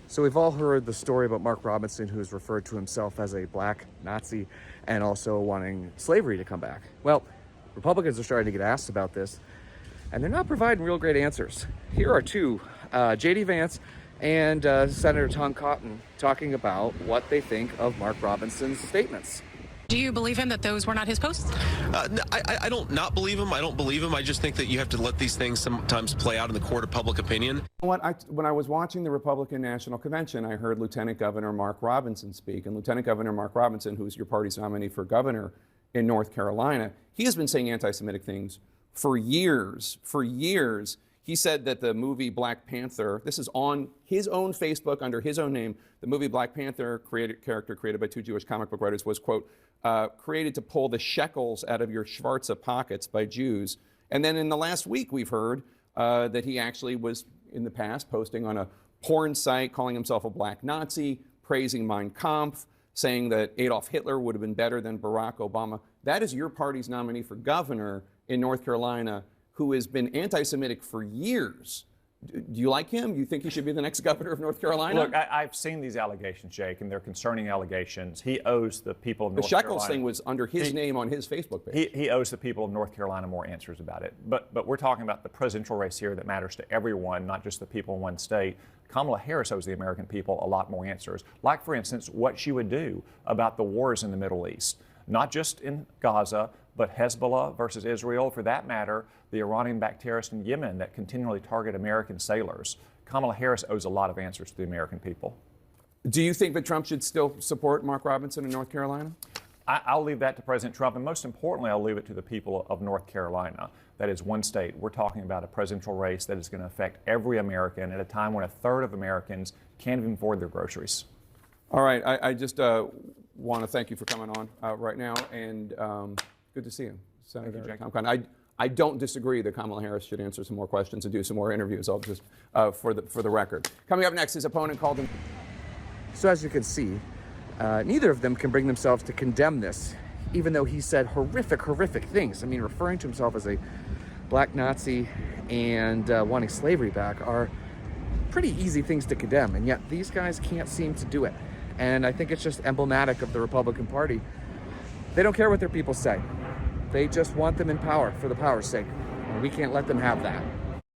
So we've all heard the story about Mark Robinson, who's referred to himself as a black Nazi and also wanting slavery to come back. Well, Republicans are starting to get asked about this, and they're not providing real great answers. Here are two, J.D. Vance and Senator Tom Cotton, talking about what they think of Mark Robinson's statements. Do you believe him that those were not his posts? I don't not believe him. I don't believe him. I just think that you have to let these things sometimes play out in the court of public opinion. When I was watching the Republican National Convention, I heard Lieutenant Governor Mark Robinson speak. And Lieutenant Governor Mark Robinson, who's your party's nominee for governor in North Carolina, he has been saying anti-Semitic things for years. For years. He said that the movie Black Panther, this is on his own Facebook under his own name, the movie Black Panther, character created by two Jewish comic book writers, was, quote, created to pull the shekels out of your Schwarze pockets by Jews. And then in the last week, we've heard that he actually was, in the past, posting on a porn site, calling himself a black Nazi, praising Mein Kampf, saying that Adolf Hitler would have been better than Barack Obama. That is your party's nominee for governor in North Carolina, who has been anti-Semitic for years. Do you like him? Do you think he should be the next governor of North Carolina? Look, I've seen these allegations, Jake, and they're concerning allegations. He owes the people of North Carolina... The shekels thing was under his name on his Facebook page. He owes the people of North Carolina more answers about it. But we're talking about the presidential race here that matters to everyone, not just the people in one state. Kamala Harris owes the American people a lot more answers. Like, for instance, what she would do about the wars in the Middle East. Not just in Gaza, but Hezbollah versus Israel, for that matter, the Iranian-backed terrorists in Yemen that continually target American sailors. Kamala Harris owes a lot of answers to the American people. Do you think that Trump should still support Mark Robinson in North Carolina? I'll leave that to President Trump, and most importantly, I'll leave it to the people of North Carolina. That is one state. We're talking about a presidential race that is going to affect every American at a time when a third of Americans can't even afford their groceries. All right, I just want to thank you for coming on right now, and good to see you, Senator Tom Cotton. I don't disagree that Kamala Harris should answer some more questions and do some more interviews. I'll just for the record. Coming up next, his opponent called him. So as you can see, neither of them can bring themselves to condemn this, even though he said horrific things. I mean, referring to himself as a black Nazi and wanting slavery back are pretty easy things to condemn, and yet these guys can't seem to do it. And I think it's just emblematic of the Republican Party. They don't care what their people say. They just want them in power for the power's sake, and we can't let them have that.